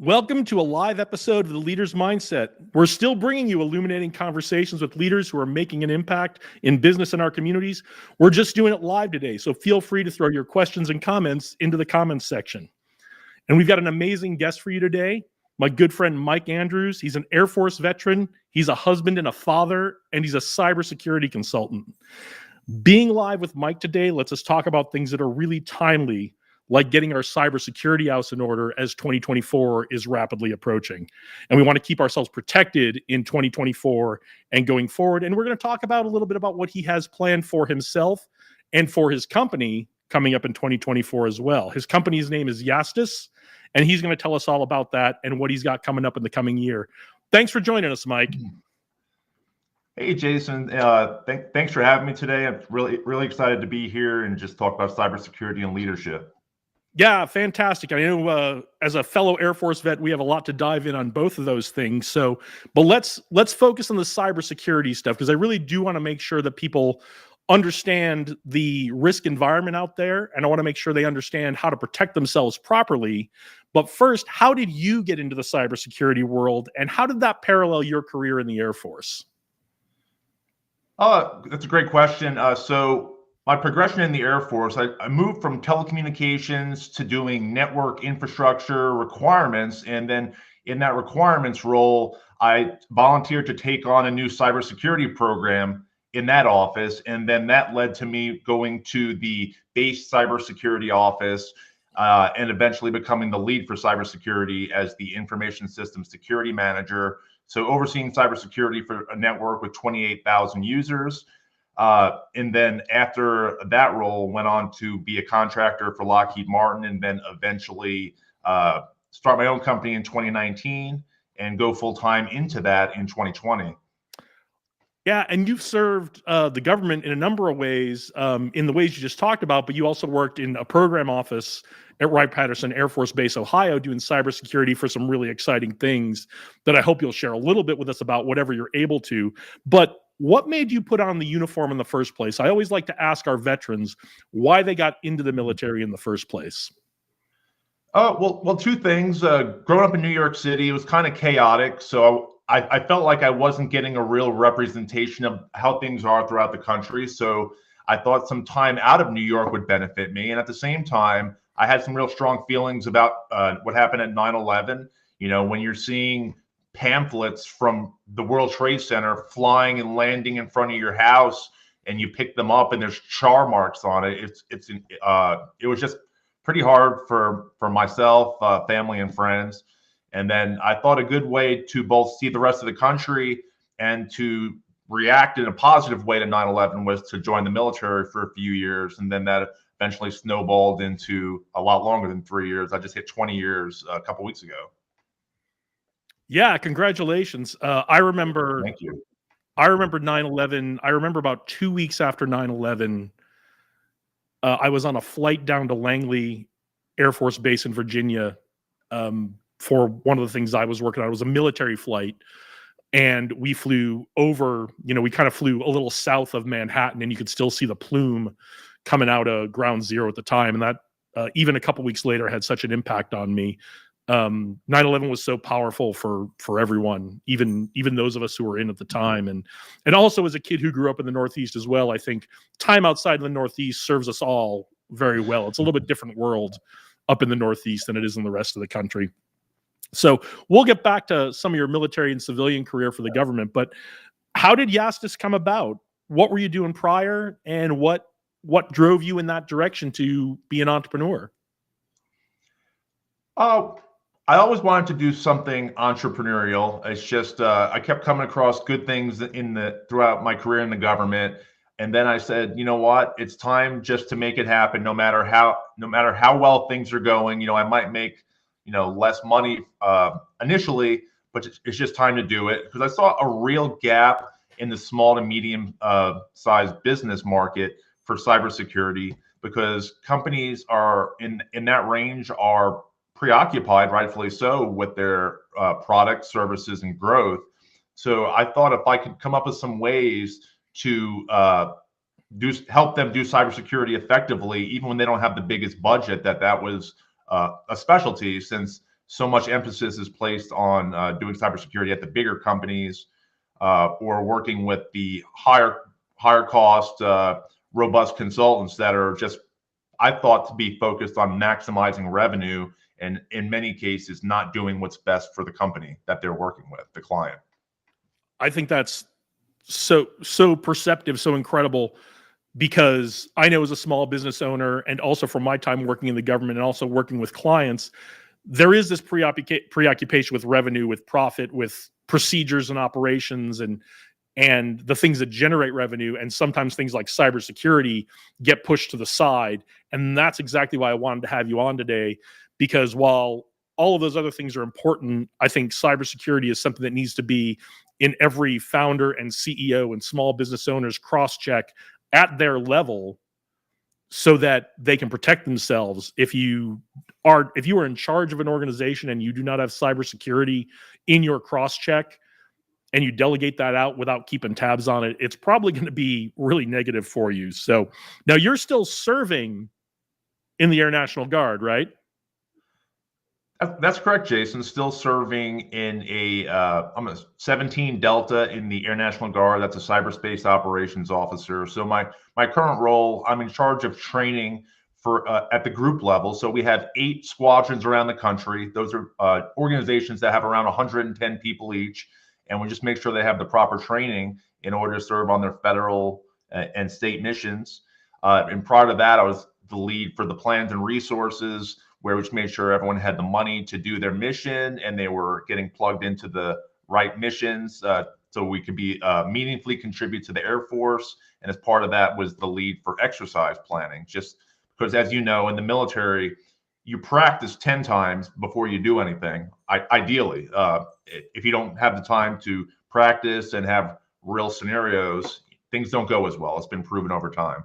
Welcome to a live episode of The Leader's Mindset. We're still bringing you illuminating conversations with leaders who are making an impact in business in our communities. We're just doing it live today, so feel free to throw your questions and comments into the comments section. And we've got an amazing guest for you today, my good friend Mike Andrews. He's an Air Force veteran, he's a husband and a father, and he's a cybersecurity consultant. Being live with Mike today lets us talk about things that are really timely, like getting our cybersecurity house in order as 2024 is rapidly approaching. And we want to keep ourselves protected in 2024 and going forward. And we're going to talk about a little bit about what he has planned for himself and for his company coming up in 2024 as well. His company's name is Yastis, and he's going to tell us all about that and what he's got coming up in the coming year. Thanks for joining us, Mike. Hey, Jason. Thanks for having me today. I'm really excited to be here and just talk about cybersecurity and leadership. Yeah, fantastic. I know as a fellow Air Force vet, we have a lot to dive in on both of those things. So, but let's focus on the cybersecurity stuff, because I really do want to make sure that people understand the risk environment out there, and I want to make sure they understand how to protect themselves properly. But first, how did you get into the cybersecurity world, and how did that parallel your career in the Air Force? That's a great question. So my progression in the Air Force, I moved from telecommunications to doing network infrastructure requirements. And then in that requirements role, I volunteered to take on a new cybersecurity program in that office. And then that led to me going to the base cybersecurity office and eventually becoming the lead for cybersecurity as the information systems security manager. So overseeing cybersecurity for a network with 28,000 users. And then after that role, went on to be a contractor for Lockheed Martin, and then eventually start my own company in 2019 and go full-time into that in 2020. Yeah, and you've served the government in a number of ways, in the ways you just talked about, but you also worked in a program office at Wright-Patterson Air Force Base, Ohio, doing cybersecurity for some really exciting things that I hope you'll share a little bit with us about, whatever you're able to. But what made you put on the uniform in the first place? I always like to ask our veterans why they got into the military in the first place. Well, two things. Growing up in New York City, it was kind of chaotic. So I felt like I wasn't getting a real representation of how things are throughout the country. So I thought some time out of New York would benefit me. And at the same time, I had some real strong feelings about what happened at 9/11. You know, when you're seeing pamphlets from the World Trade Center flying and landing in front of your house, and you pick them up and there's char marks on it, it was just pretty hard for myself, family, and friends. And then I thought a good way to both see the rest of the country and to react in a positive way to 9/11 was to join the military for a few years. And then that eventually snowballed into a lot longer than 3 years. I just hit 20 years a couple weeks ago. Yeah, congratulations. I remember. Thank you. I remember 9/11. I remember about 2 weeks after 9/11, I was on a flight down to Langley Air Force Base in Virginia for one of the things I was working on. It was a military flight, and we flew over, we kind of flew a little south of Manhattan, and you could still see the plume coming out of Ground Zero at the time. And that, even a couple weeks later, had such an impact on me. 9/11 was so powerful for everyone, even those of us who were in at the time. And also as a kid who grew up in the Northeast as well, I think time outside of the Northeast serves us all very well. It's a little bit different world up in the Northeast than it is in the rest of the country. So we'll get back to some of your military and civilian career for the government, but how did Yastis come about? What were you doing prior, and what drove you in that direction to be an entrepreneur? I always wanted to do something entrepreneurial. It's just I kept coming across good things throughout my career in the government, and then I said, you know what, it's time just to make it happen. No matter how well things are going, I might make less money initially, but it's just time to do it, because I saw a real gap in the small to medium sized business market for cybersecurity, because companies are in that range are preoccupied, rightfully so, with their products, services, and growth. So I thought if I could come up with some ways to help them do cybersecurity effectively, even when they don't have the biggest budget, that was a specialty, since so much emphasis is placed on doing cybersecurity at the bigger companies, or working with the higher cost, robust consultants that are just, I thought, to be focused on maximizing revenue, and in many cases not doing what's best for the company that they're working with, the client. I think that's so perceptive, so incredible, because I know as a small business owner, and also from my time working in the government and also working with clients, there is this preoccupation with revenue, with profit, with procedures and operations, and the things that generate revenue. And sometimes things like cybersecurity get pushed to the side. And that's exactly why I wanted to have you on today, because while all of those other things are important, I think cybersecurity is something that needs to be in every founder and CEO and small business owners cross-check at their level, so that they can protect themselves. If you are in charge of an organization and you do not have cybersecurity in your cross-check, and you delegate that out without keeping tabs on it, it's probably going to be really negative for you. So now you're still serving in the Air National Guard, right? That's correct, Jason. Still serving in I'm a 17 Delta in the Air National Guard. That's a cyberspace operations officer. So my current role, I'm in charge of training for at the group level. So we have 8 squadrons around the country. Those are organizations that have around 110 people each, and we just make sure they have the proper training in order to serve on their federal and state missions. And prior to that, I was the lead for the plans and resources, where we just made sure everyone had the money to do their mission and they were getting plugged into the right missions, so we could be meaningfully contribute to the Air Force. And as part of that was the lead for exercise planning, just because, as you know, in the military, you practice 10 times before you do anything. Ideally, if you don't have the time to practice and have real scenarios, things don't go as well. It's been proven over time.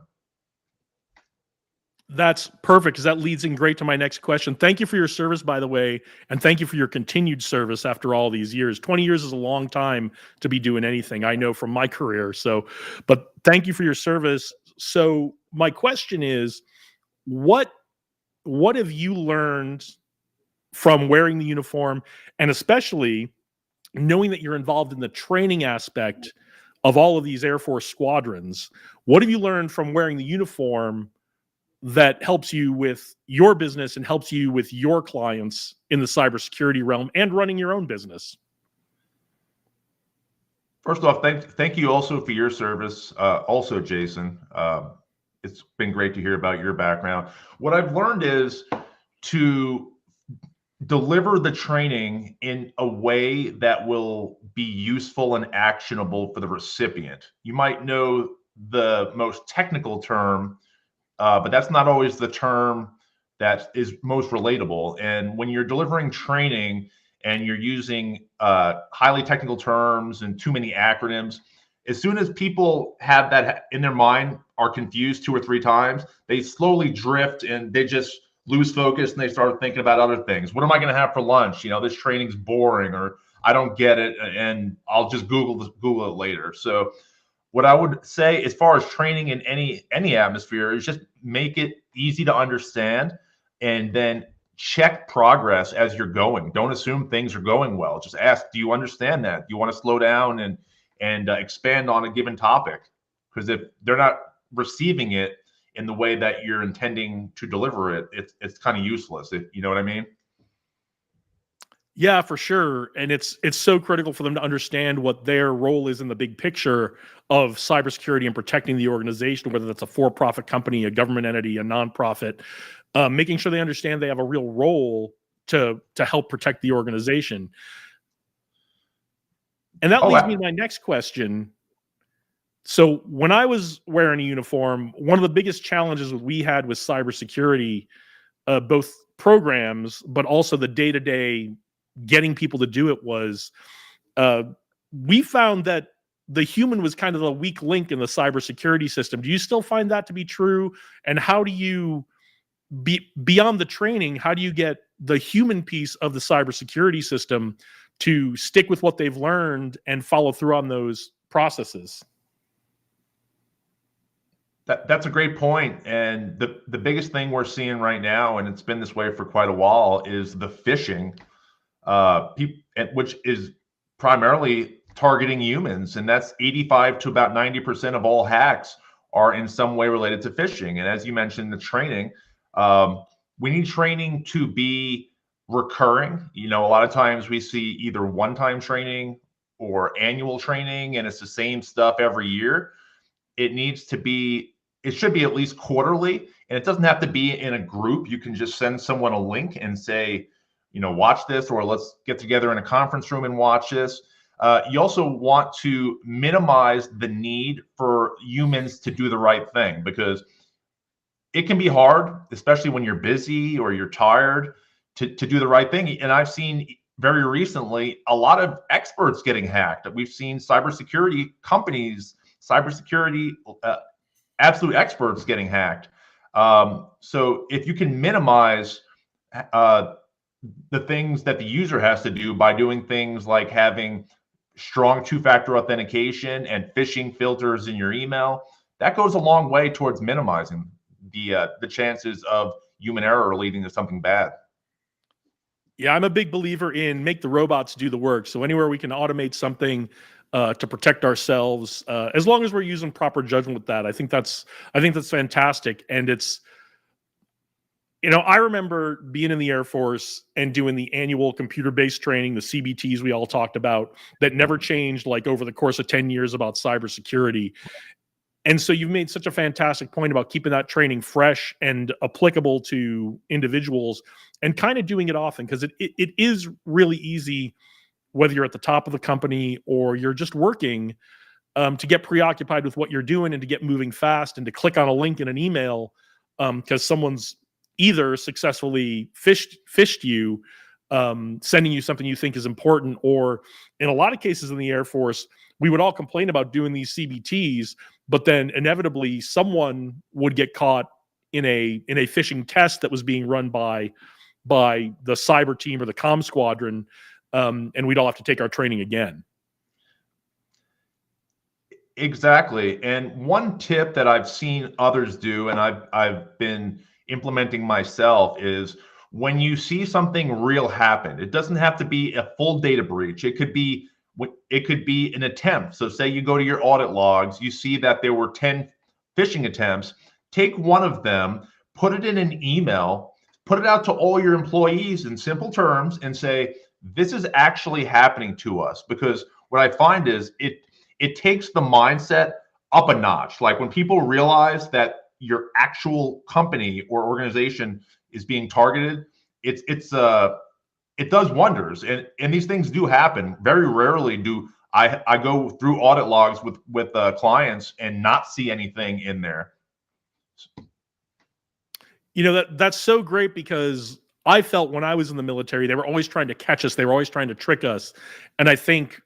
That's perfect, because that leads in great to my next question. Thank you for your service, by the way, and thank you for your continued service after all these years. 20 years is a long time to be doing anything, I know from my career. So, but thank you for your service. So my question is, what have you learned from wearing the uniform, and especially knowing that you're involved in the training aspect of all of these Air Force squadrons? What have you learned from wearing the uniform that helps you with your business and helps you with your clients in the cybersecurity realm and running your own business? First off, thank you also for your service, also, Jason. It's been great to hear about your background. What I've learned is to deliver the training in a way that will be useful and actionable for the recipient. You might know the most technical term, but that's not always the term that is most relatable. And when you're delivering training and you're using highly technical terms and too many acronyms, as soon as people have that in their mind, are confused 2 or 3 times, they slowly drift and they just lose focus and they start thinking about other things. What am I going to have for lunch? You know, this training's boring, or I don't get it, and I'll just Google it later. So what I would say as far as training in any atmosphere is just make it easy to understand, and then check progress as you're going. Don't assume things are going well. Just ask, do you understand that? Do you want to slow down and expand on a given topic? Because if they're not receiving it in the way that you're intending to deliver it, it's kind of useless. You know what I mean? Yeah, for sure. And it's so critical for them to understand what their role is in the big picture of cybersecurity and protecting the organization, whether that's a for-profit company, a government entity, a nonprofit, making sure they understand they have a real role to help protect the organization. And that leads me to my next question. So when I was wearing a uniform, one of the biggest challenges we had with cybersecurity, both programs, but also the day-to-day getting people to do it, was we found that the human was kind of the weak link in the cybersecurity system. Do you still find that to be true? And how do you, beyond the training, how do you get the human piece of the cybersecurity system to stick with what they've learned and follow through on those processes? That's a great point. And the biggest thing we're seeing right now, and it's been this way for quite a while, is the phishing which is primarily targeting humans, and that's 85 to about 90% of all hacks are in some way related to phishing. And as you mentioned, the training, we need training to be recurring. A lot of times we see either one-time training or annual training, and it's the same stuff every year. It should be at least quarterly, and it doesn't have to be in a group. You can just send someone a link and say, watch this, or let's get together in a conference room and watch this. You also want to minimize the need for humans to do the right thing, because it can be hard, especially when you're busy or you're tired, to do the right thing. And I've seen very recently a lot of experts getting hacked. We've seen cybersecurity companies, cybersecurity absolute experts getting hacked. So if you can minimize the things that the user has to do by doing things like having strong two-factor authentication and phishing filters in your email, that goes a long way towards minimizing the chances of human error leading to something bad. Yeah, I'm a big believer in make the robots do the work. So anywhere we can automate something to protect ourselves, as long as we're using proper judgment with that, I think that's fantastic. And it's, I remember being in the Air Force and doing the annual computer-based training, the CBTs we all talked about, that never changed like over the course of 10 years about cybersecurity. And so you've made such a fantastic point about keeping that training fresh and applicable to individuals and kind of doing it often, because it is really easy, whether you're at the top of the company or you're just working, to get preoccupied with what you're doing and to get moving fast and to click on a link in an email because someone's either successfully phished you, sending you something you think is important, or in a lot of cases in the Air Force, we would all complain about doing these CBTs, but then inevitably someone would get caught in a phishing test that was being run by the cyber team or the comm squadron, and we'd all have to take our training again. Exactly. And one tip that I've seen others do, and I've been implementing myself, is when you see something real happen, it doesn't have to be a full data breach. It could be an attempt. So say you go to your audit logs, you see that there were 10 phishing attempts. Take one of them, put it in an email, put it out to all your employees in simple terms and say, this is actually happening to us. Because what I find is it takes the mindset up a notch. Like when people realize that your actual company or organization is being targeted, it does wonders. And these things do happen. Very rarely do I go through audit logs with clients and not see anything in there. That's so great, because I felt when I was in the military, they were always trying to catch us. They were always trying to trick us. And I think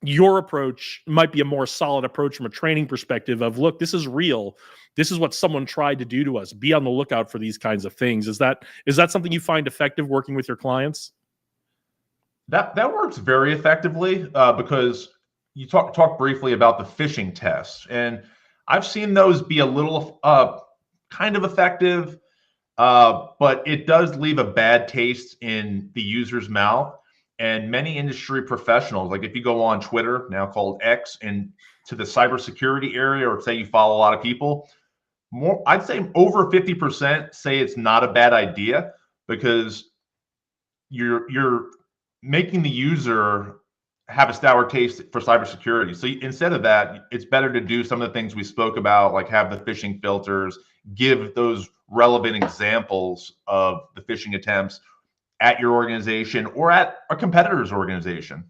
your approach might be a more solid approach from a training perspective of, look, this is real. This is what someone tried to do to us. Be on the lookout for these kinds of things. Is that something you find effective working with your clients? That works very effectively because you talk briefly about the phishing tests, and I've seen those be a little kind of effective, but it does leave a bad taste in the user's mouth. And many industry professionals, like if you go on Twitter, now called X, and to the cybersecurity area, or say you follow a lot of people, I'd say over 50% say it's not a bad idea, because you're making the user have a sour taste for cybersecurity. So instead of that, it's better to do some of the things we spoke about, like have the phishing filters, give those relevant examples of the phishing attempts at your organization or at a competitor's organization.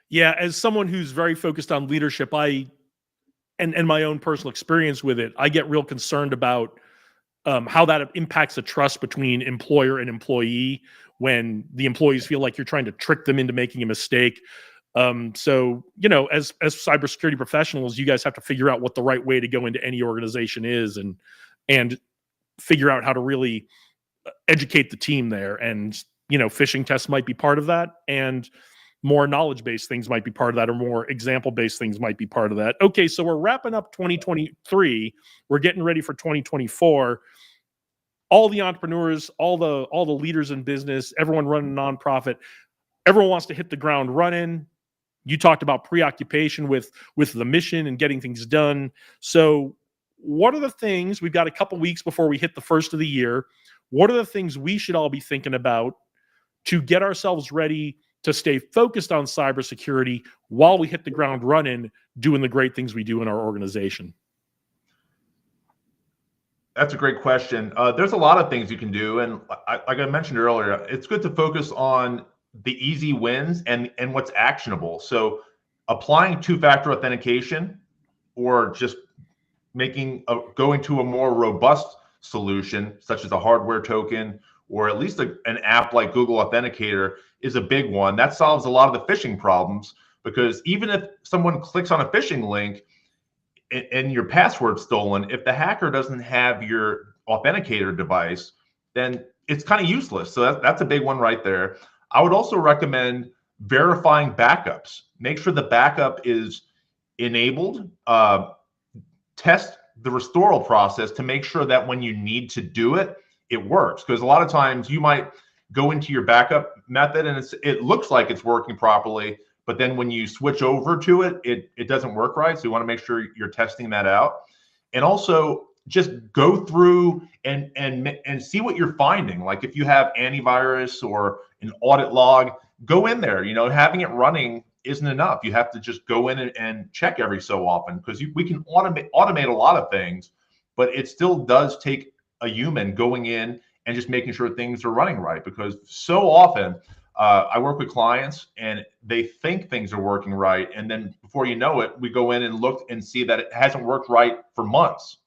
Yeah, as someone who's very focused on leadership, and my own personal experience with it, I get real concerned about how that impacts the trust between employer and employee when the employees feel like you're trying to trick them into making a mistake. So, as cybersecurity professionals, you guys have to figure out what the right way to go into any organization is, and figure out how to really educate the team there. And, phishing tests might be part of that, and more knowledge-based things might be part of that, or more example-based things might be part of that. Okay, so we're wrapping up 2023. We're getting ready for 2024. all the entrepreneurs, all the leaders in business, everyone running a nonprofit, everyone wants to hit the ground running. You talked about preoccupation with the mission and getting things done. So what are the things, we've got a couple weeks before we hit the first of the year, what are the things we should all be thinking about to get ourselves ready to stay focused on cybersecurity while we hit the ground running, doing the great things we do in our organization? That's a great question. There's a lot of things you can do. And like I mentioned earlier, it's good to focus on the easy wins and what's actionable. So applying two-factor authentication, or just going to a more robust solution, such as a hardware token, or at least an app like Google Authenticator, is a big one. That solves a lot of the phishing problems, because even if someone clicks on a phishing link and your password's stolen, if the hacker doesn't have your authenticator device, then it's kind of useless. So that's a big one right there. I would also recommend verifying backups. Make sure the backup is enabled. Test the restoral process to make sure that when you need to do it, it works. Because a lot of times you might go into your backup method and it looks like it's working properly, but then when you switch over to it, it doesn't work right. So you want to make sure you're testing that out. And also just go through and see what you're finding. Like if you have antivirus or an audit log, go in there. Having it running isn't enough. You have to just go in and check every so often, because we can automate a lot of things, but it still does take a human going in and just making sure things are running right. Because so often I work with clients and they think things are working right, and then before you know it, we go in and look and see that it hasn't worked right for months.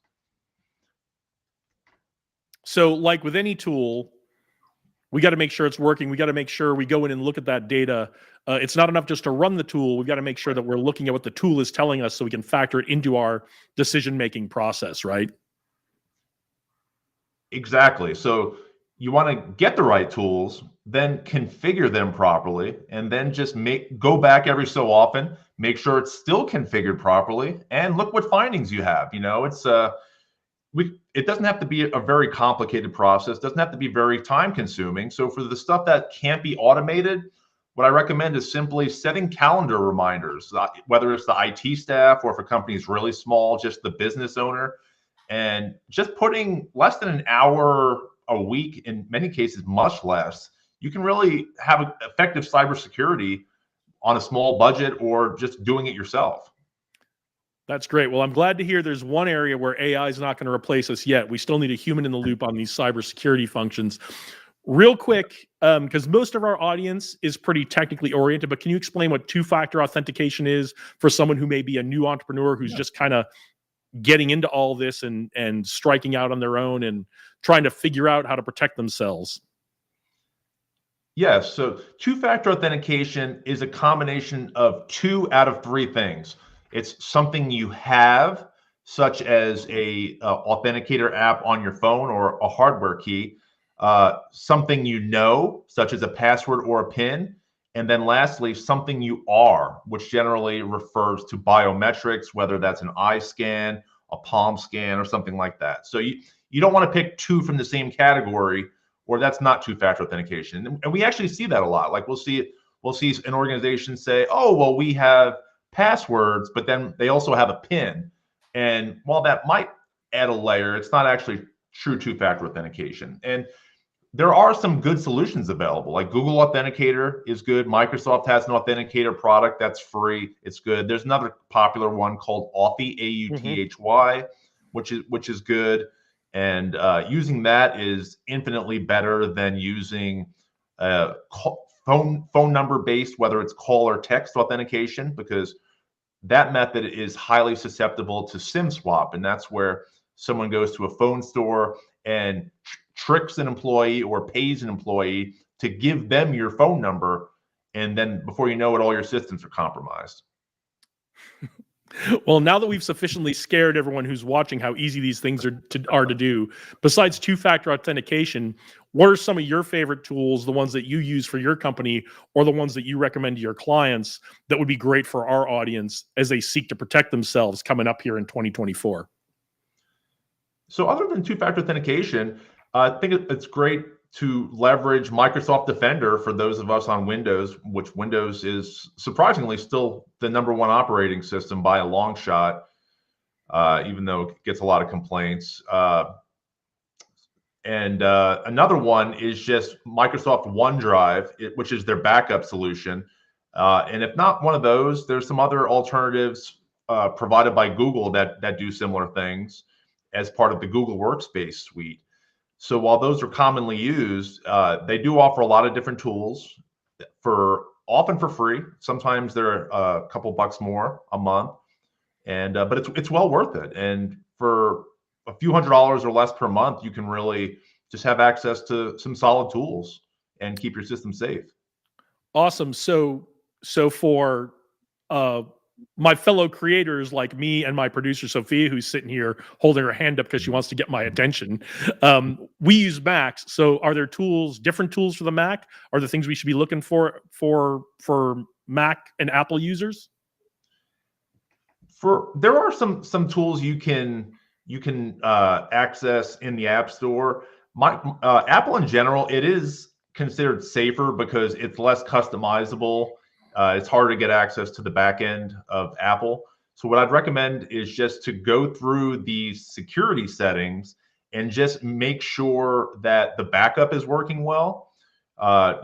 So like with any tool, we got to make sure it's working. We got to make sure we go in and look at that data. It's not enough just to run the tool. We've got to make sure that we're looking at what the tool is telling us so we can factor it into our decision-making process, right? Exactly. So you want to get the right tools, then configure them properly, and then just go back every so often, make sure it's still configured properly, and look what findings you have. It doesn't have to be a very complicated process, doesn't have to be very time consuming. So for the stuff that can't be automated, what I recommend is simply setting calendar reminders, whether it's the IT staff or if a company is really small, just the business owner, and just putting less than an hour a week, in many cases much less, you can really have effective cybersecurity on a small budget or just doing it yourself. That's great. Well, I'm glad to hear there's one area where AI is not going to replace us yet. We still need a human in the loop on these cybersecurity functions. Real quick, because most of our audience is pretty technically oriented, but can you explain what two-factor authentication is for someone who may be a new entrepreneur who's just kind of getting into all this and striking out on their own and trying to figure out how to protect themselves? Yes. So two-factor authentication is a combination of 2 out of 3 things. It's something you have, such as a authenticator app on your phone or a hardware key, something you know, such as a password or a PIN, and then lastly, something you are, which generally refers to biometrics, whether that's an eye scan, a palm scan, or something like that. So you don't want to pick 2 from the same category, or that's not two-factor authentication. And we actually see that a lot. Like we'll see an organization say, oh, well, we have passwords, but then they also have a PIN. And while that might add a layer, it's not actually true two-factor authentication. And there are some good solutions available. Like Google Authenticator is good. Microsoft has an authenticator product that's free. It's good. There's another popular one called Authy, AUTHY, which is good. And using that is infinitely better than using phone number based, whether it's call or text authentication, because that method is highly susceptible to SIM swap. And that's where someone goes to a phone store and tricks an employee or pays an employee to give them your phone number. And then before you know it, all your systems are compromised. Well, now that we've sufficiently scared everyone who's watching how easy these things are to do, besides two-factor authentication, what are some of your favorite tools, the ones that you use for your company or the ones that you recommend to your clients that would be great for our audience as they seek to protect themselves coming up here in 2024? So other than two-factor authentication, I think it's great to leverage Microsoft Defender for those of us on Windows, which Windows is surprisingly still the #1 operating system by a long shot, even though it gets a lot of complaints. And another one is just Microsoft OneDrive, which is their backup solution. And if not one of those, there's some other alternatives provided by Google that do similar things as part of the Google Workspace suite. So while those are commonly used, they do offer a lot of different tools often for free. Sometimes they're a couple bucks more a month, and but it's well worth it. And for a few $100s or less per month, you can really just have access to some solid tools and keep your system safe. Awesome. So for my fellow creators like me and my producer Sophia, who's sitting here holding her hand up because she wants to get my attention, we use Macs. So are there different tools for the Mac? Are there things we should be looking for Mac and Apple users? There are some tools you can access in the App Store. Apple in general, it is considered safer because it's less customizable. It's harder to get access to the back end of Apple. So what I'd recommend is just to go through the security settings and just make sure that the backup is working well.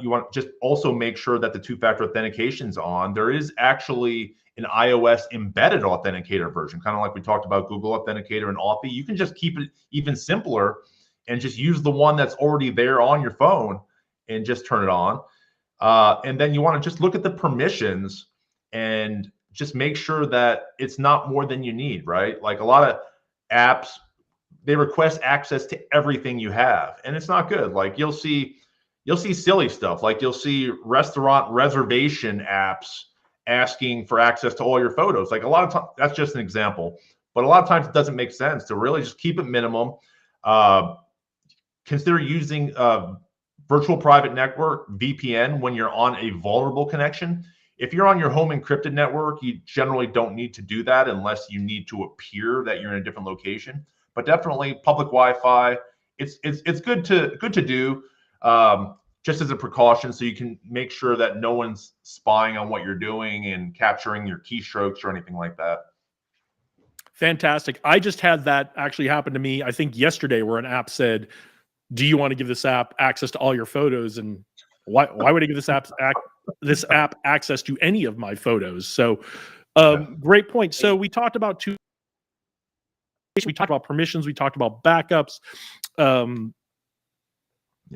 You want to just also make sure that the two-factor authentication is on. There is actually an iOS embedded authenticator version, kind of like we talked about Google Authenticator and Authy. You can just keep it even simpler and just use the one that's already there on your phone and just turn it on. And then you want to just look at the permissions and just make sure that it's not more than you need, right? Like a lot of apps, they request access to everything you have, and it's not good. Like you'll see silly stuff. Like you'll see restaurant reservation apps asking for access to all your photos. Like a lot of times, that's just an example, but a lot of times it doesn't make sense to really just keep it minimum. Consider using virtual private network, VPN, when you're on a vulnerable connection. If you're on your home encrypted network, you generally don't need to do that unless you need to appear that you're in a different location. But definitely public Wi-Fi, it's good to do just as a precaution, so you can make sure that no one's spying on what you're doing and capturing your keystrokes or anything like that. Fantastic. I just had that actually happen to me, I think yesterday, where an app said, do you want to give this app access to all your photos? And why would I give this app access to any of my photos? So great point. So we talked about we talked about permissions, we talked about backups,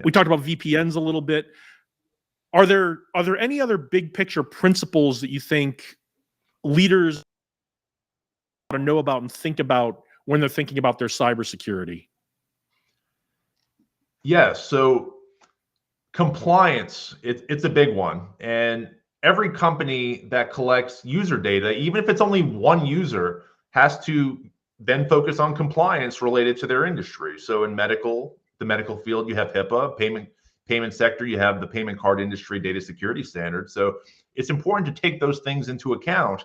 we talked about VPNs a little bit. Are there any other big picture principles that you think leaders ought to know about and think about when they're thinking about their cybersecurity? Yes. So compliance, it's a big one. And every company that collects user data, even if it's only one user, has to then focus on compliance related to their industry. So in the medical field, you have HIPAA. Payment sector, you have the payment card industry data security standards. So it's important to take those things into account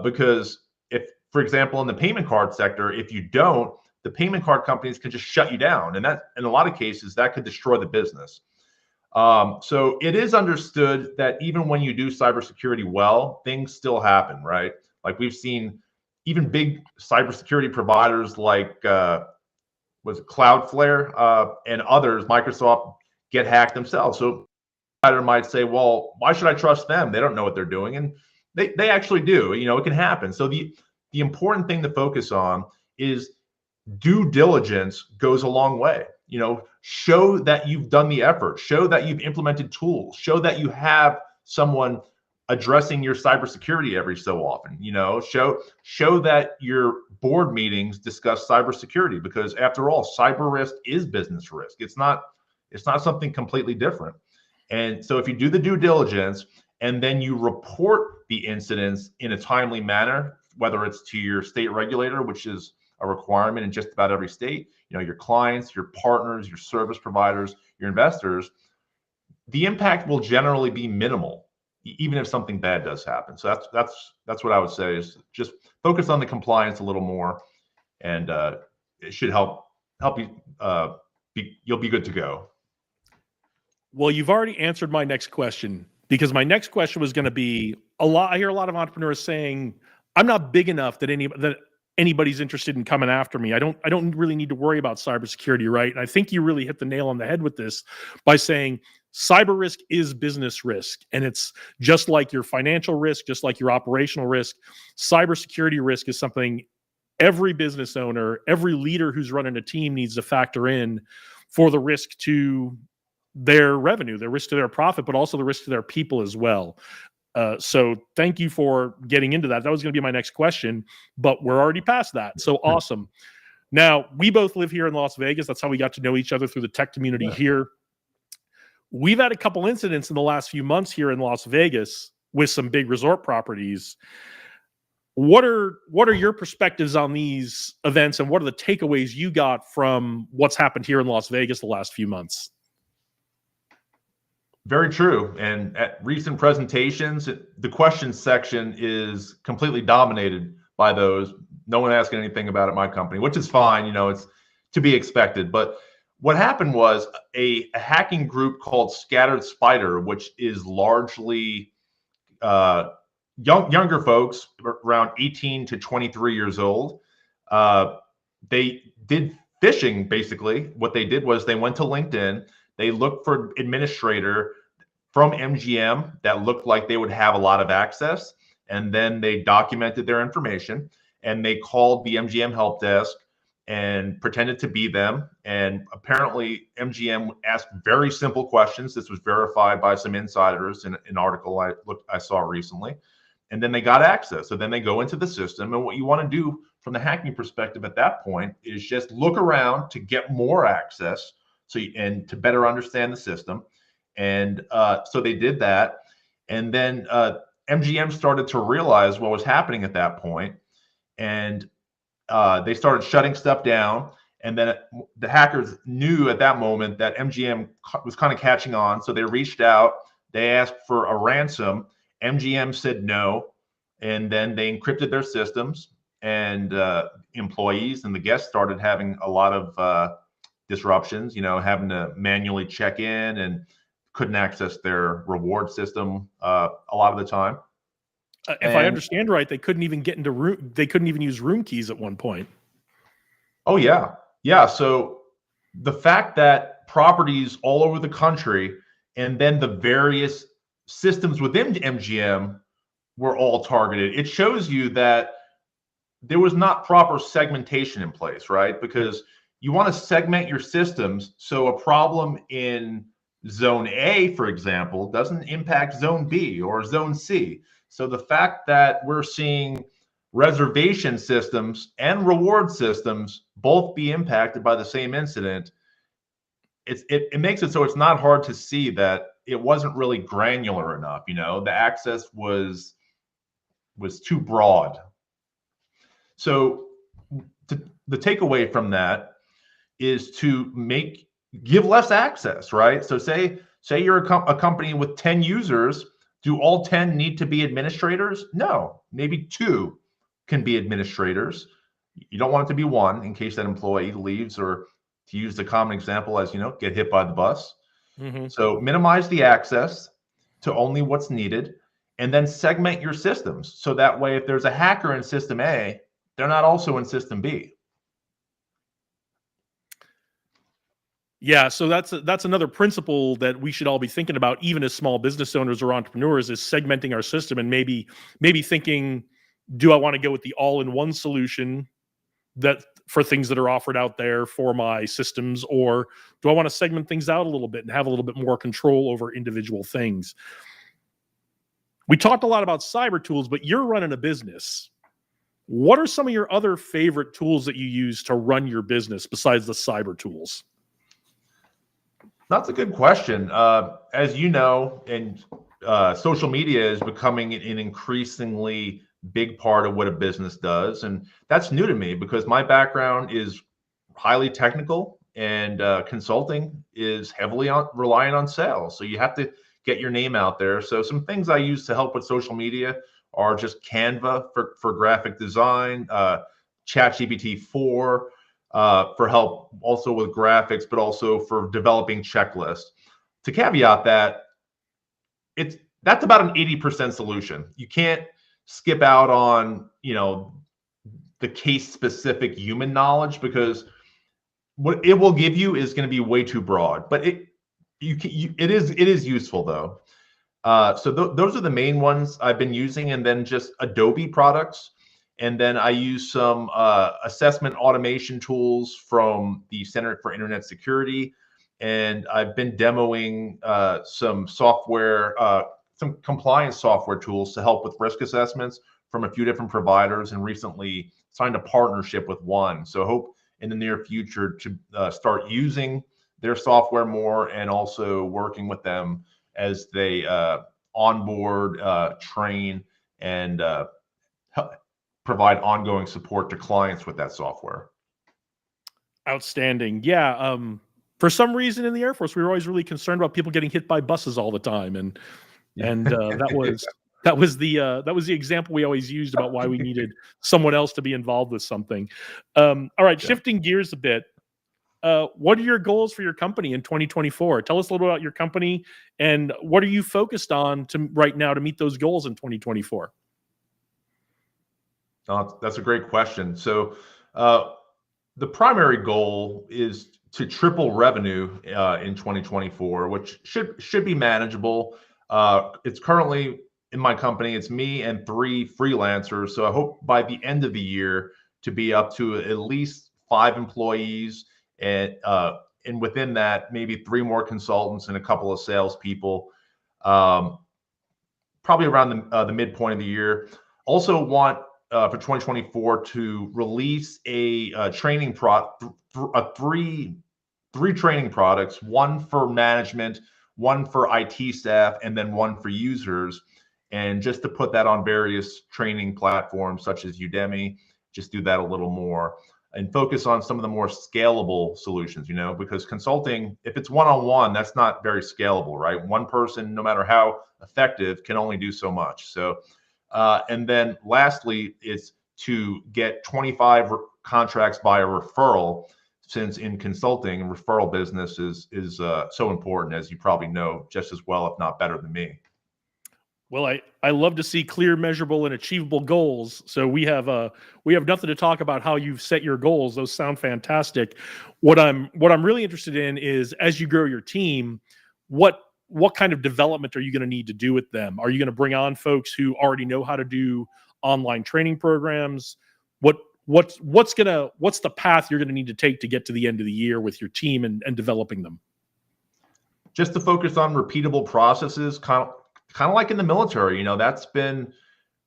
because if, for example, in the payment card sector, if you don't, the payment card companies can just shut you down. And that, in a lot of cases, that could destroy the business. So it is understood that even when you do cybersecurity well, things still happen, right? Like we've seen even big cybersecurity providers like was it Cloudflare and others, Microsoft, get hacked themselves. So a provider might say, well, why should I trust them? They don't know what they're doing. And they actually do. You know, it can happen. So the important thing to focus on is due diligence goes a long way. You know, show that you've done the effort, show that you've implemented tools, show that you have someone addressing your cybersecurity every so often. You know, show that your board meetings discuss cybersecurity, because after all, cyber risk is business risk. It's not something completely different. And so if you do the due diligence and then you report the incidents in a timely manner, whether it's to your state regulator, which is a requirement in just about every state, you know, your clients, your partners, your service providers, your investors, the impact will generally be minimal, even if something bad does happen. So that's what I would say, is just focus on the compliance a little more, and it should help you you'll be good to go. Well, you've already answered my next question, because my next question was going to be I hear a lot of entrepreneurs saying, I'm not big enough that anybody's interested in coming after me. I don't really need to worry about cybersecurity, right? And I think you really hit the nail on the head with this by saying cyber risk is business risk. And it's just like your financial risk, just like your operational risk. Cybersecurity risk is something every business owner, every leader who's running a team needs to factor in for the risk to their revenue, the risk to their profit, but also the risk to their people as well. So thank you for getting into that. That was going to be my next question, but we're already past that. So awesome. Now, we both live here in Las Vegas. That's how we got to know each other, through the tech community here. We've had a couple incidents in the last few months here in Las Vegas with some big resort properties. What are your perspectives on these events, and what are the takeaways you got from what's happened here in Las Vegas the last few months? Very true. And at recent presentations, the questions section is completely dominated by those. No one asking anything about it at my company, which is fine. It's to be expected. But what happened was a hacking group called Scattered Spider, which is largely younger folks around 18 to 23 years old. They did phishing. Basically, what they did was they went to LinkedIn. They looked for administrator from MGM that looked like they would have a lot of access, and then they documented their information, and they called the MGM help desk and pretended to be them. And apparently MGM asked very simple questions. This was verified by some insiders in an article I saw recently. And then they got access. So then they go into the system, and what you want to do from the hacking perspective at that point is just look around to get more access, and to better understand the system. And so they did that. And then MGM started to realize what was happening at that point. And they started shutting stuff down. And then the hackers knew at that moment that MGM was kind of catching on. So they reached out. They asked for a ransom. MGM said no. And then they encrypted their systems. And employees and the guests started having a lot of disruptions, having to manually check in and couldn't access their reward system a lot of the time. If I understand right, they couldn't even get into room. They couldn't even use room keys at one point. Oh yeah. Yeah. So the fact that properties all over the country and then the various systems within MGM were all targeted, it shows you that there was not proper segmentation in place, right? Because you want to segment your systems so a problem in zone A, for example, doesn't impact zone B or zone C. So the fact that we're seeing reservation systems and reward systems both be impacted by the same incident, it makes it so it's not hard to see that it wasn't really granular enough. The access was too broad. So the takeaway from that is to give less access, right? So say you're a company with 10 users. Do all 10 need to be administrators? No, maybe 2 can be administrators. You don't want it to be 1 in case that employee leaves, or to use the common example as, get hit by the bus. Mm-hmm. So minimize the access to only what's needed, and then segment your systems. So that way, if there's a hacker in system A, they're not also in system B. Yeah, so that's another principle that we should all be thinking about, even as small business owners or entrepreneurs, is segmenting our system and maybe thinking, do I want to go with the all-in-one solution that for things that are offered out there for my systems, or do I want to segment things out a little bit and have a little bit more control over individual things? We talked a lot about cyber tools, but you're running a business. What are some of your other favorite tools that you use to run your business besides the cyber tools? That's a good question. As you know, and social media is becoming an increasingly big part of what a business does. And that's new to me because my background is highly technical, and consulting is heavily reliant on sales. So you have to get your name out there. So some things I use to help with social media are just Canva for graphic design, ChatGPT 4, for help also with graphics, but also for developing checklists. To caveat that, that's about an 80% solution. You can't skip out on, the case specific human knowledge, because what it will give you is going to be way too broad. But it is useful though. So those are the main ones I've been using, and then just Adobe products. And then I use some assessment automation tools from the Center for Internet Security. And I've been demoing some software, some compliance software tools to help with risk assessments from a few different providers, and recently signed a partnership with one. So I hope in the near future to start using their software more, and also working with them as they onboard, train, and provide ongoing support to clients with that software. Outstanding. Yeah. For some reason in the Air Force, we were always really concerned about people getting hit by buses all the time, and that was the example we always used about why we needed someone else to be involved with something. All right, shifting gears a bit. What are your goals for your company in 2024? Tell us a little about your company, and what are you focused on right now to meet those goals in 2024? That's a great question. So the primary goal is to triple revenue in 2024, which should be manageable. It's currently in my company, it's me and 3 freelancers. So I hope by the end of the year to be up to at least 5 employees, and within that, maybe 3 more consultants and a couple of salespeople, probably around the midpoint of the year. Also want for 2024 to release a training three training products, one for management, one for IT staff, and then one for users. And just to put that on various training platforms such as Udemy, just do that a little more and focus on some of the more scalable solutions, because consulting, if it's one-on-one, that's not very scalable, right? One person, no matter how effective, can only do so much. So, and then lastly, is to get 25 contracts by a referral, since in consulting, referral business is so important, as you probably know just as well, if not better than me. Well, I love to see clear, measurable, and achievable goals. So we have nothing to talk about how you've set your goals. Those sound fantastic. What I'm really interested in is, as you grow your team, what kind of development are you going to need to do with them? Are you going to bring on folks who already know how to do online training programs? What's the path you're going to need to take to get to the end of the year with your team and developing them? Just to focus on repeatable processes, kind of like in the military. That's been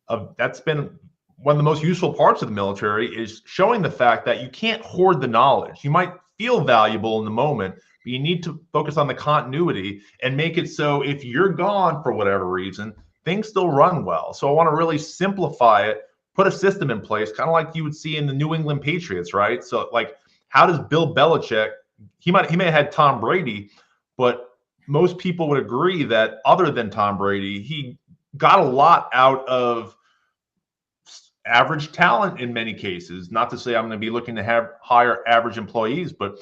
one of the most useful parts of the military, is showing the fact that you can't hoard the knowledge. You might feel valuable in the moment, but you need to focus on the continuity and make it so if you're gone for whatever reason, things still run well. So I want to really simplify it, put a system in place, kind of like you would see in the New England Patriots, right? So like, how does Bill Belichick, he may have had Tom Brady, but most people would agree that other than Tom Brady, he got a lot out of average talent in many cases. Not to say I'm going to be looking to hire average employees, but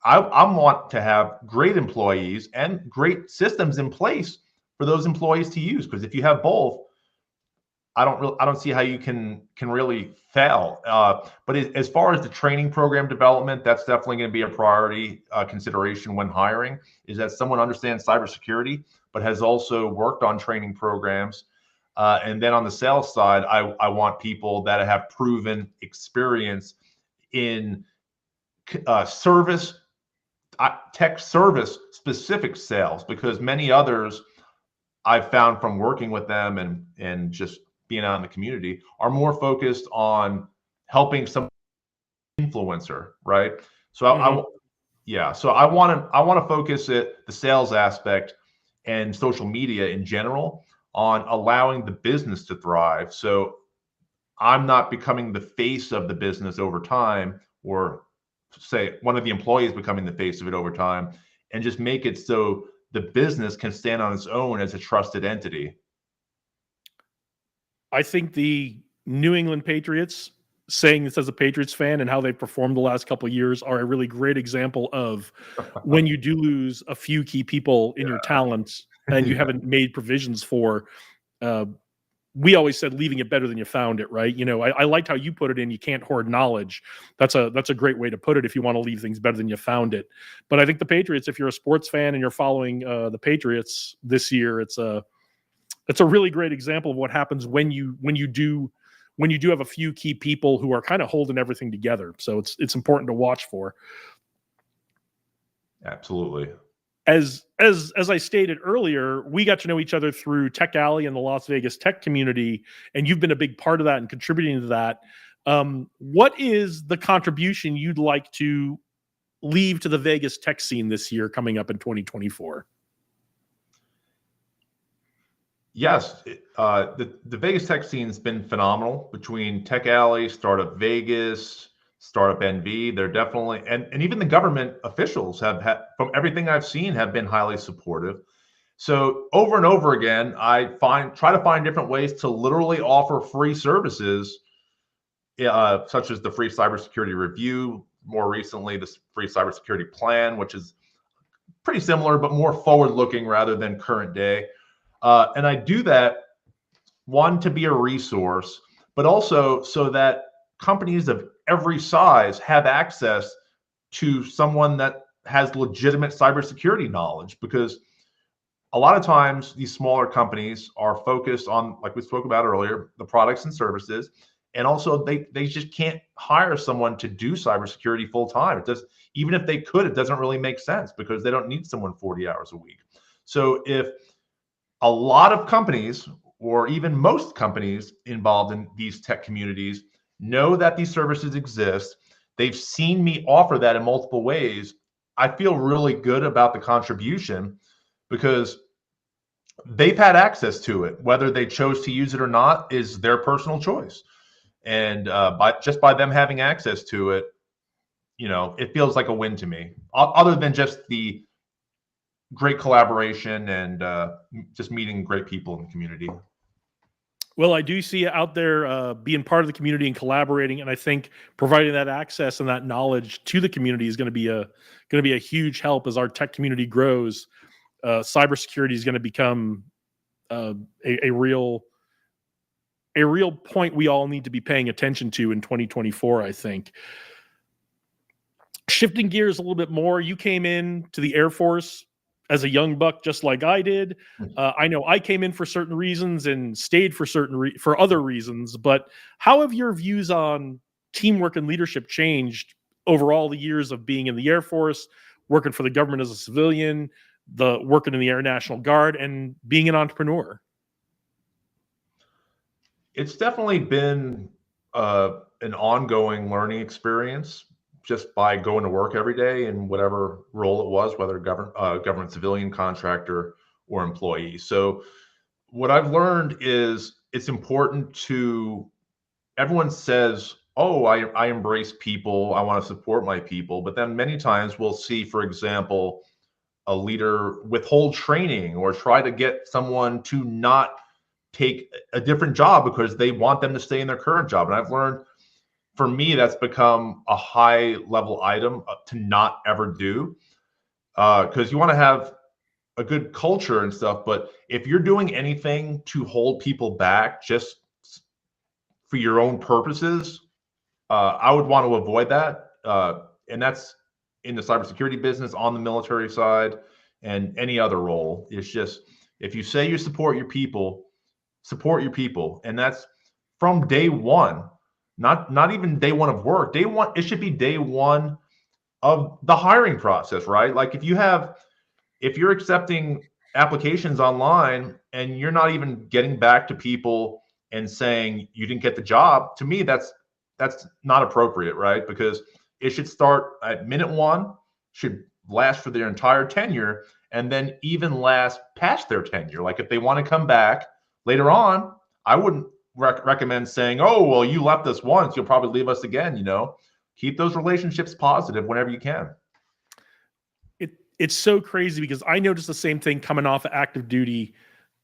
I want to have great employees and great systems in place for those employees to use. Because if you have both, I don't see how you can really fail. But as far as the training program development, that's definitely going to be a priority consideration when hiring, is that someone understands cybersecurity, but has also worked on training programs. And then on the sales side, I want people that have proven experience in tech service specific sales, because many others I've found from working with them and just being out in the community are more focused on helping some influencer, right? So so I want to focus the sales aspect and social media in general on allowing the business to thrive. So I'm not becoming the face of the business over time, or say one of the employees becoming the face of it over time, and just make it so the business can stand on its own as a trusted entity. I think the New England Patriots saying this as a Patriots fan, and how they've performed the last couple of years are a really great example of when you do lose a few key people in your talent and you haven't made provisions for. We always said leaving it better than you found it, right? I liked how you put it in. You can't hoard knowledge. That's a great way to put it if you want to leave things better than you found it. But I think the Patriots, if you're a sports fan and you're following the Patriots this year, it's a really great example of what happens when you do have a few key people who are kind of holding everything together. So it's important to watch for. Absolutely. As I stated earlier, we got to know each other through Tech Alley and the Las Vegas tech community, and you've been a big part of that and contributing to that. What is the contribution you'd like to leave to the Vegas tech scene this year coming up in 2024? Yes, the Vegas tech scene has been phenomenal between Tech Alley, Startup Vegas, Startup NV. They're definitely, and even the government officials have had, from everything I've seen, have been highly supportive. So over and over again, I try to find different ways to literally offer free services, such as the free cybersecurity review. More recently, the free cybersecurity plan, which is pretty similar but more forward-looking rather than current day. And I do that, one, to be a resource, but also so that companies of every size have access to someone that has legitimate cybersecurity knowledge, because a lot of times these smaller companies are focused on, like we spoke about earlier, the products and services, and also they just can't hire someone to do cybersecurity full time. It does, even if they could, it doesn't really make sense because they don't need someone 40 hours a week. So if a lot of companies, or even most companies involved in these tech communities, know that these services exist, they've seen me offer that in multiple ways, I feel really good about the contribution because they've had access to it. Whether they chose to use it or not is their personal choice. And by them having access to it, it feels like a win to me, other than just the great collaboration and just meeting great people in the community. Well, I do see you out there being part of the community and collaborating, and I think providing that access and that knowledge to the community is going to be a huge help as our tech community grows. Cybersecurity is going to become a real point we all need to be paying attention to in 2024, I think. Shifting gears a little bit more, you came in to the Air Force as a young buck, just like I did. I know I came in for certain reasons and stayed for for other reasons, but how have your views on teamwork and leadership changed over all the years of being in the Air Force, working for the government as a civilian, working in the Air National Guard, and being an entrepreneur? It's definitely been an ongoing learning experience, just by going to work every day in whatever role it was, whether government civilian, contractor, or employee. So what I've learned is it's important to, everyone says, oh, I embrace people, I want to support my people. But then many times we'll see, for example, a leader withhold training or try to get someone to not take a different job because they want them to stay in their current job. And I've learned, for me, that's become a high level item to not ever do, because you want to have a good culture and stuff. But if you're doing anything to hold people back just for your own purposes, I would want to avoid that. And that's in the cybersecurity business, on the military side, and any other role. It's just, if you say you support your people, support your people. And that's from day one. Not even day one of work. Day one, it should be day one of the hiring process, right? Like if you're accepting applications online and you're not even getting back to people and saying you didn't get the job, to me, that's not appropriate, right? Because it should start at minute one, should last for their entire tenure, and then even last past their tenure. Like if they want to come back later on, I wouldn't recommend saying, oh, well, you left us once, you'll probably leave us again. Keep those relationships positive whenever you can. It's so crazy because I noticed the same thing coming off of active duty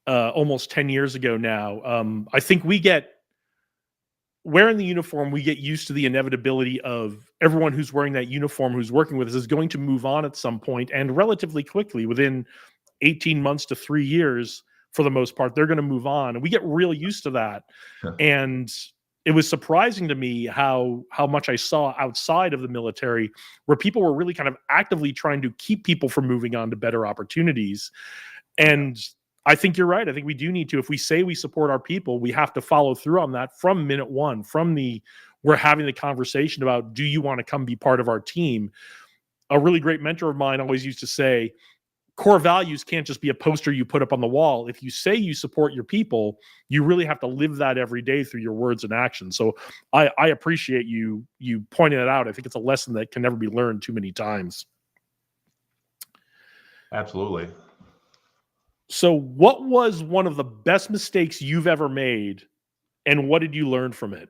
almost 10 years ago now. I think we get wearing the uniform, we get used to the inevitability of everyone who's wearing that uniform, who's working with us, is going to move on at some point, and relatively quickly, within 18 months to 3 years, for the most part, they're going to move on. And we get real used to that. And it was surprising to me how much I saw outside of the military, where people were really kind of actively trying to keep people from moving on to better opportunities. And I think you're right. I think we do need to, if we say we support our people, we have to follow through on that from minute one, we're having the conversation about, do you want to come be part of our team? A really great mentor of mine always used to say, core values can't just be a poster you put up on the wall. If you say you support your people, you really have to live that every day through your words and actions. So I appreciate you pointing it out. I think it's a lesson that can never be learned too many times. Absolutely. So what was one of the best mistakes you've ever made, and what did you learn from it?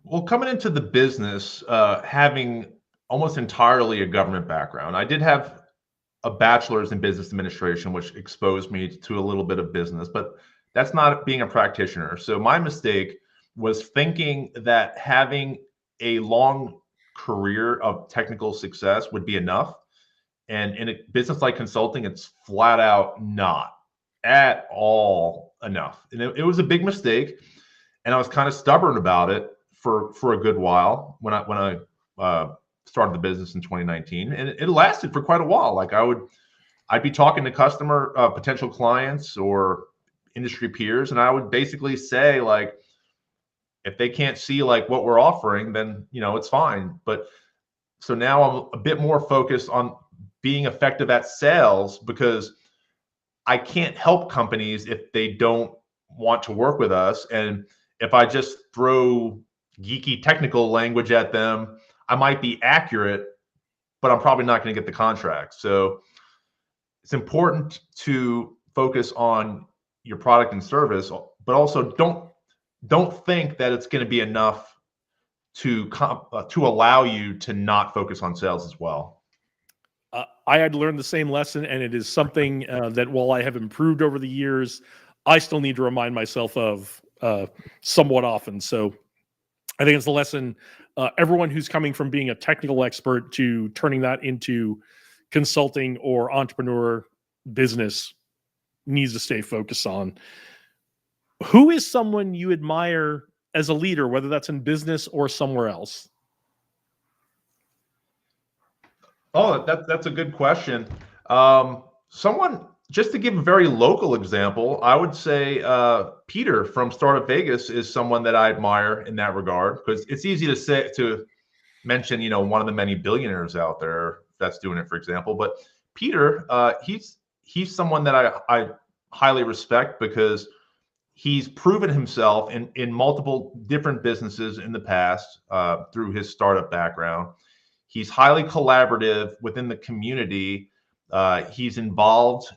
Well, coming into the business, having almost entirely a government background, I did have a bachelor's in business administration, which exposed me to a little bit of business, but that's not being a practitioner. So my mistake was thinking that having a long career of technical success would be enough. And in a business like consulting, it's flat out not at all enough. And it was a big mistake. And I was kind of stubborn about it for a good while when I started the business in 2019, and it lasted for quite a while. Like I'd be talking to potential clients or industry peers, and I would basically say, like, if they can't see like what we're offering, then it's fine. But so now I'm a bit more focused on being effective at sales, because I can't help companies if they don't want to work with us. And if I just throw geeky technical language at them, I might be accurate, but I'm probably not going to get the contract. So it's important to focus on your product and service, but also don't think that it's going to be enough to allow you to not focus on sales as well. I had learned the same lesson, and it is something that, while I have improved over the years, I still need to remind myself of somewhat often. So I think it's the lesson everyone who's coming from being a technical expert to turning that into consulting or entrepreneur business needs to stay focused on. Who is someone you admire as a leader, whether that's in business or somewhere else? Oh, that's a good question. Someone, just to give a very local example, I would say Peter from Startup Vegas is someone that I admire in that regard, because it's easy to mention, one of the many billionaires out there that's doing it, for example. But Peter, he's someone that I highly respect, because he's proven himself in multiple different businesses in the past through his startup background. He's highly collaborative within the community. He's involved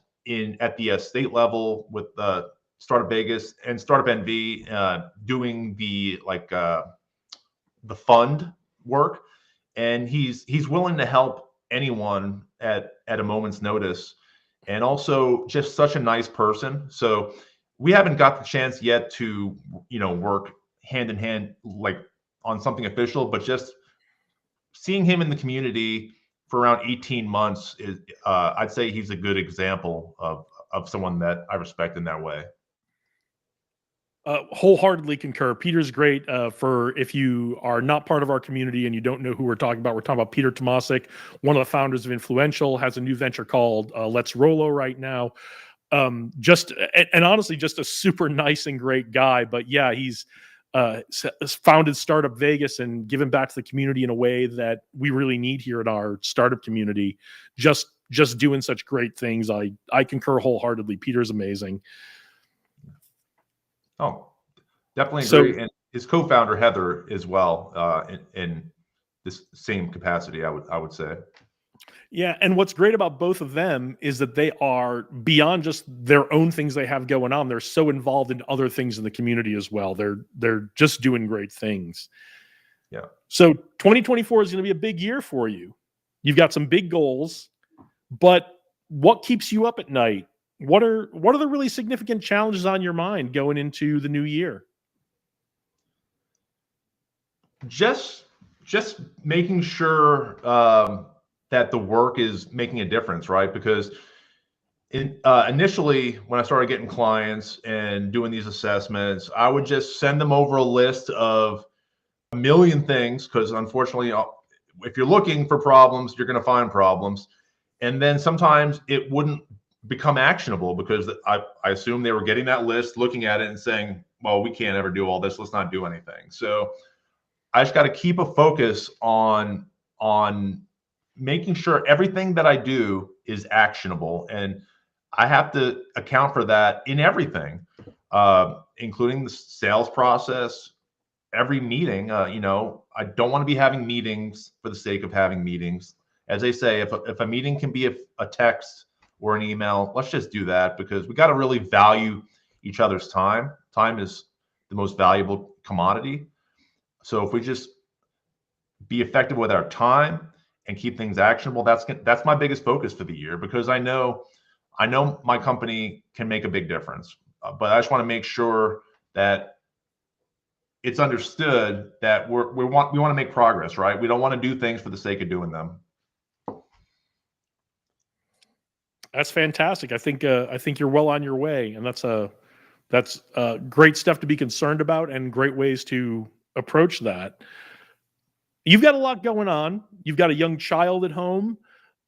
at the state level with Startup Vegas and Startup NV, doing the fund work, and he's willing to help anyone at a moment's notice, and also just such a nice person. So we haven't got the chance yet to work hand in hand like on something official, but just seeing him in the community for around 18 months is, I'd say he's a good example of someone that I respect in that way. Wholeheartedly concur. Peter's great. For if you are not part of our community and you don't know who we're talking about Peter Tomasic, one of the founders of Influential, has a new venture called Let's Rollo right now. And honestly, just a super nice and great guy. But yeah, he's founded Startup Vegas and given back to the community in a way that we really need here in our startup community. Just doing such great things. I concur wholeheartedly. Peter's amazing. Oh, definitely agree. And his co-founder Heather as well, in this same capacity, I would say. Yeah, and what's great about both of them is that they are, beyond just their own things they have going on, they're so involved in other things in the community as well. They're just doing great things. Yeah. So 2024 is going to be a big year for you. You've got some big goals, but what keeps you up at night? What are the really significant challenges on your mind going into the new year? Just making sure that the work is making a difference, right? Because initially, when I started getting clients and doing these assessments, I would just send them over a list of a million things, because unfortunately, if you're looking for problems, you're going to find problems. And then sometimes it wouldn't become actionable because I assume they were getting that list, looking at it and saying, well, we can't ever do all this. Let's not do anything. So I just got to keep a focus on making sure everything that I do is actionable, and I have to account for that in everything, including the sales process. Every meeting, I don't want to be having meetings for the sake of having meetings. As they say, if a meeting can be a text or an email, let's just do that, because we got to really value each other's time. Time is the most valuable commodity. So if we just be effective with our time and keep things actionable, that's my biggest focus for the year, because I know my company can make a big difference. But I just want to make sure that it's understood that we want to make progress, right? We don't want to do things for the sake of doing them. That's fantastic. I think you're well on your way, and that's great stuff to be concerned about, and great ways to approach that. You've got a lot going on. You've got a young child at home.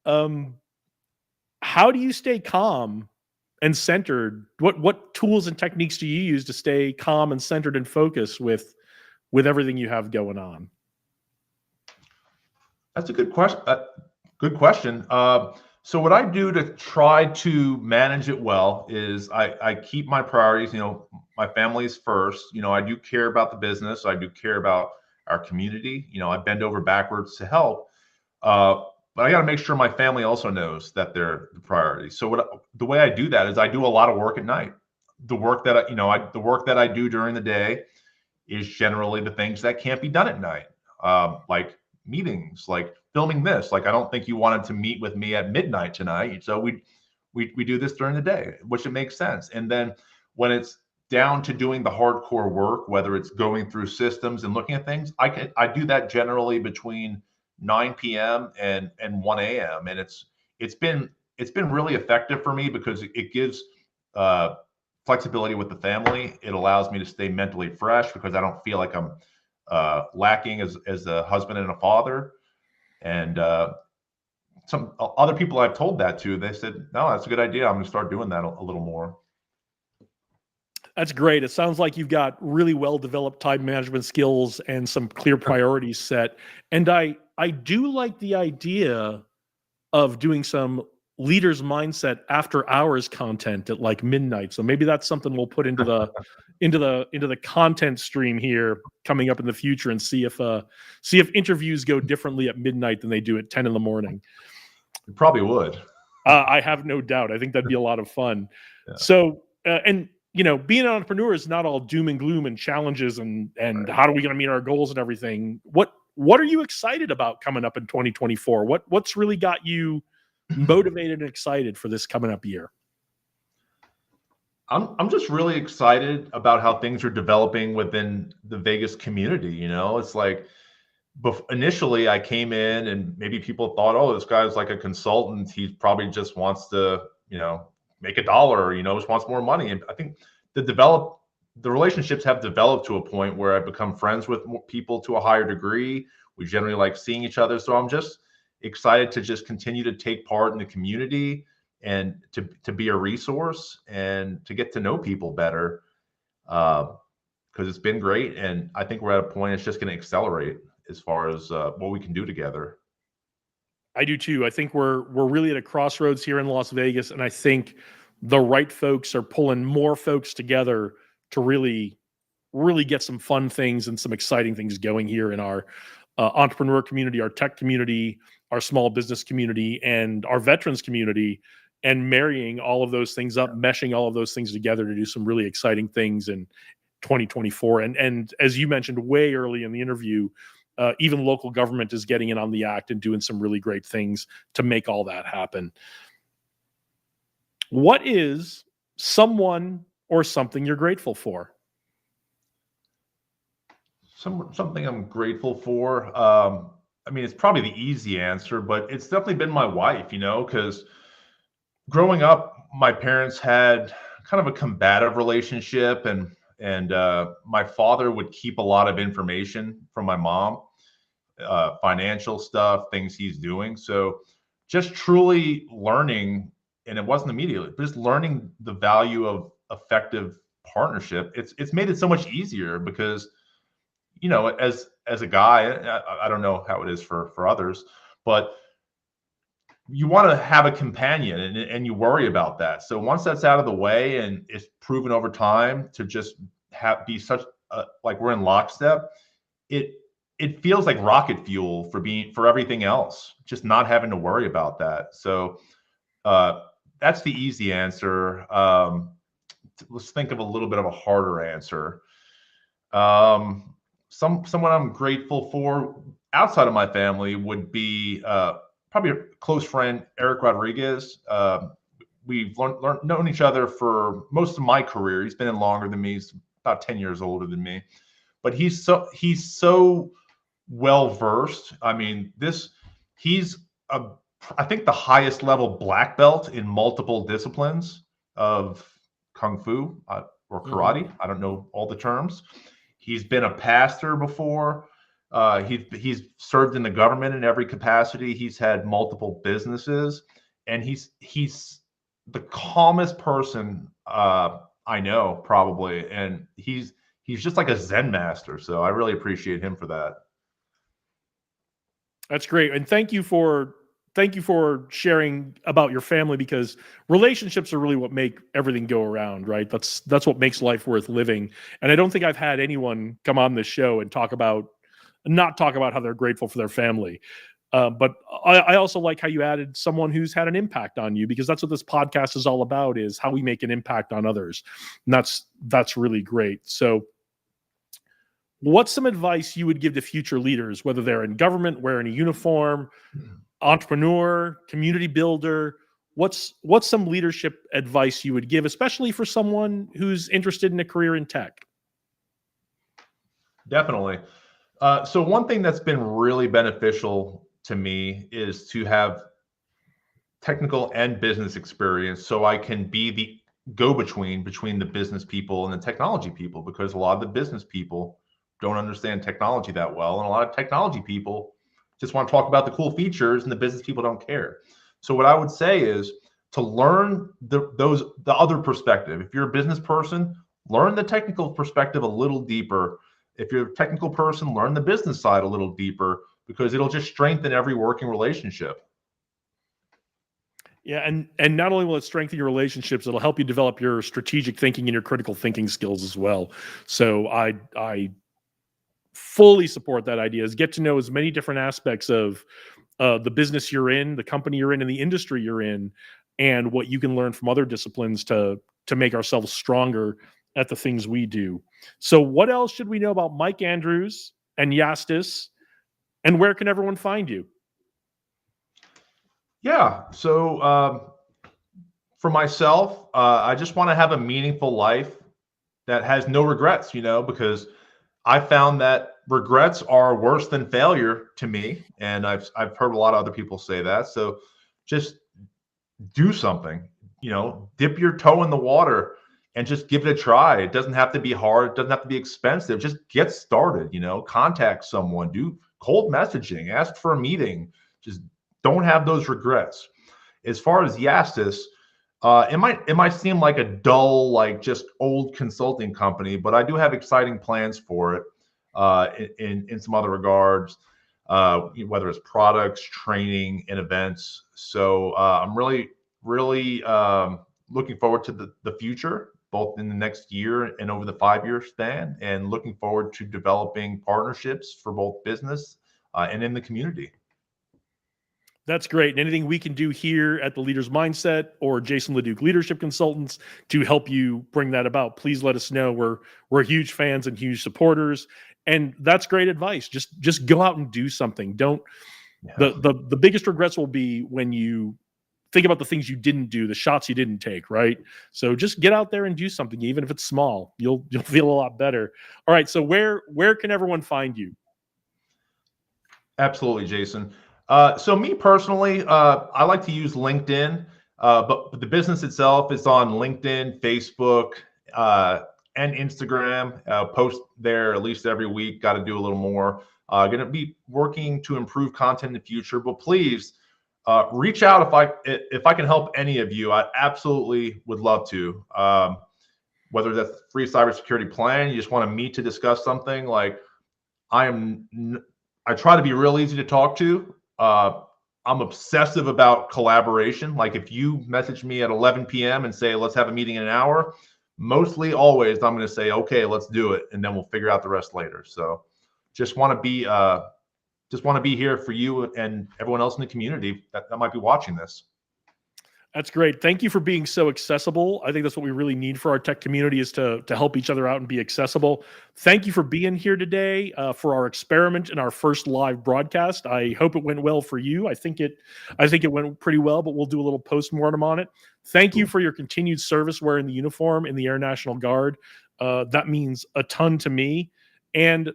How do you stay calm and centered? What tools and techniques do you use to stay calm and centered and focused with everything you have going on? That's a good question. Good question. So what I do to try to manage it well is I keep my priorities. My family's first. I do care about the business. I do care about our community. I bend over backwards to help. But I got to make sure my family also knows that they're the priority. So the way I do that is I do a lot of work at night. The work that the work that I do during the day is generally the things that can't be done at night, like meetings, like filming this. Like, I don't think you wanted to meet with me at midnight tonight, so we do this during the day, which it makes sense. And then when it's down to doing the hardcore work, whether it's going through systems and looking at things, I do that generally between 9 p.m. and 1 a.m. And it's been really effective for me, because it gives flexibility with the family. It allows me to stay mentally fresh, because I don't feel like I'm lacking as a husband and a father. And some other people I've told that to, they said, no, that's a good idea. I'm going to start doing that a little more. That's great. It sounds like you've got really well-developed time management skills and some clear priorities set. And I do like the idea of doing some leader's mindset after hours content at like midnight. So maybe that's something we'll put into the content stream here coming up in the future, and see if interviews go differently at midnight than they do at 10 in the morning. You probably would. I have no doubt. I think that'd be a lot of fun. Yeah. So, and being an entrepreneur is not all doom and gloom and challenges and right. How are we going to meet our goals and everything? What are you excited about coming up in 2024? What's really got you motivated and excited for this coming up year? I'm just really excited about how things are developing within the Vegas community. It's like, initially I came in and maybe people thought, oh, this guy's like a consultant. He probably just wants to, make $1, just wants more money. And I think the relationships have developed to a point where I've become friends with people to a higher degree. We generally like seeing each other. So I'm just excited to just continue to take part in the community and to be a resource and to get to know people better, because it's been great. And I think we're at a point it's just going to accelerate as far as what we can do together. I do too. I think we're really at a crossroads here in Las Vegas, and I think the right folks are pulling more folks together to really get some fun things and some exciting things going here in our entrepreneur community, our tech community, our small business community, and our veterans community, and marrying all of those things up, meshing all of those things together to do some really exciting things in 2024. And as you mentioned way early in the interview, even local government is getting in on the act and doing some really great things to make all that happen. What is someone or something you're grateful for? Something I'm grateful for. I mean, it's probably the easy answer, but it's definitely been my wife, because growing up, my parents had kind of a combative relationship, and my father would keep a lot of information from my mom, financial stuff, things he's doing. So just truly learning, and it wasn't immediately, but just learning the value of effective partnership. It's made it so much easier because as a guy, I don't know how it is for others, but you want to have a companion, and you worry about that. So once that's out of the way, and it's proven over time to just be such like we're in lockstep, it it feels like rocket fuel for everything else, just not having to worry about that. So uh, that's the easy answer. Let's think of a little bit of a harder answer. Um, someone I'm grateful for outside of my family would be probably a close friend, Eric Rodriguez. We've known each other for most of my career. He's been in longer than me. He's about 10 years older than me, but he's so well versed. I mean, he's a I think the highest level black belt in multiple disciplines of kung fu or Mhm. karate. I don't know all the terms. He's been a pastor before. He's served in the government in every capacity. He's had multiple businesses, and he's the calmest person I know, probably. And he's just like a Zen master. So I really appreciate him for that. That's great, and thank you for sharing about your family, because relationships are really what make everything go around, right? That's what makes life worth living. And I don't think I've had anyone come on this show and not talk about how they're grateful for their family. But I also like how you added someone who's had an impact on you, because that's what this podcast is all about: is how we make an impact on others. And that's really great. So what's some advice you would give to future leaders, whether they're in government, wearing a uniform, entrepreneur, community builder? What's some leadership advice you would give, especially for someone who's interested in a career in tech? Definitely. So one thing that's been really beneficial to me is to have technical and business experience, so I can be the go-between between the business people and the technology people, because a lot of the business people don't understand technology that well, and a lot of technology people just want to talk about the cool features, and the business people don't care. So what I would say is to learn the other perspective. If you're a business person, learn the technical perspective a little deeper. If you're a technical person, learn the business side a little deeper, because it'll just strengthen every working relationship. Yeah, and not only will it strengthen your relationships, it'll help you develop your strategic thinking and your critical thinking skills as well. So I fully support that idea. Is get to know as many different aspects of the business you're in, the company you're in, and the industry you're in, and what you can learn from other disciplines to make ourselves stronger at the things we do. So, what else should we know about Mike Andrews and Yastis, and where can everyone find you? Yeah. So for myself, I just want to have a meaningful life that has no regrets, because I found that regrets are worse than failure to me. And I've heard a lot of other people say that. So just do something, dip your toe in the water and just give it a try. It doesn't have to be hard. It doesn't have to be expensive. Just get started, contact someone, do cold messaging, ask for a meeting. Just don't have those regrets. As far as Yastis, it might seem like a dull, like just old consulting company, but I do have exciting plans for it in some other regards, whether it's products, training, and events. So I'm really looking forward to the future, both in the next year and over the 5 year span, and looking forward to developing partnerships for both business and in the community. That's great. And anything we can do here at the Leaders Mindset or Jason LeDuc Leadership Consultants to help you bring that about, please let us know. We're huge fans and huge supporters. And that's great advice. Just go out and do something. Don't Yeah. the biggest regrets will be when you think about the things you didn't do, the shots you didn't take, right? So just get out there and do something, even if it's small. You'll feel a lot better. All right. So where can everyone find you? Absolutely, Jason. So me personally, I like to use LinkedIn, but the business itself is on LinkedIn, Facebook, and Instagram. Post there at least every week. Got to do a little more. Going to be working to improve content in the future, but please reach out if I can help any of you. I absolutely would love to. Whether that's free cybersecurity plan, you just want to meet to discuss something. Like I try to be real easy to talk to. I'm obsessive about collaboration. Like if you message me at 11 p.m. and say, let's have a meeting in an hour, mostly always I'm going to say, okay, let's do it. And then we'll figure out the rest later. So just want to be here for you and everyone else in the community that might be watching this. That's great. Thank you for being so accessible. I think that's what we really need for our tech community, is to help each other out and be accessible. Thank you for being here today for our experiment and our first live broadcast. I hope it went well for you. I think it went pretty well, but we'll do a little postmortem on it. Thank you for your continued service wearing the uniform in the Air National Guard. That means a ton to me. And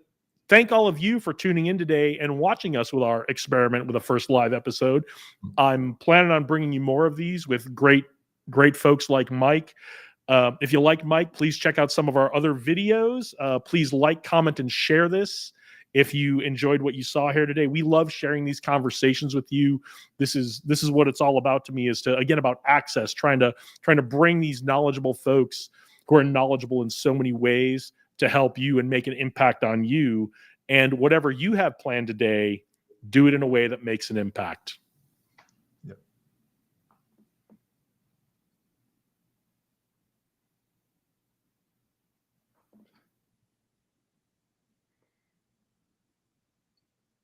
thank all of you for tuning in today and watching us with our experiment with the first live episode. I'm planning on bringing you more of these with great folks like Mike. If you like Mike, please check out some of our other videos. Please like, comment, and share this if you enjoyed what you saw here today. We love sharing these conversations with you. This is what it's all about to me, is about access, trying to bring these knowledgeable folks who are knowledgeable in so many ways to help you and make an impact on you. And whatever you have planned today, do it in a way that makes an impact.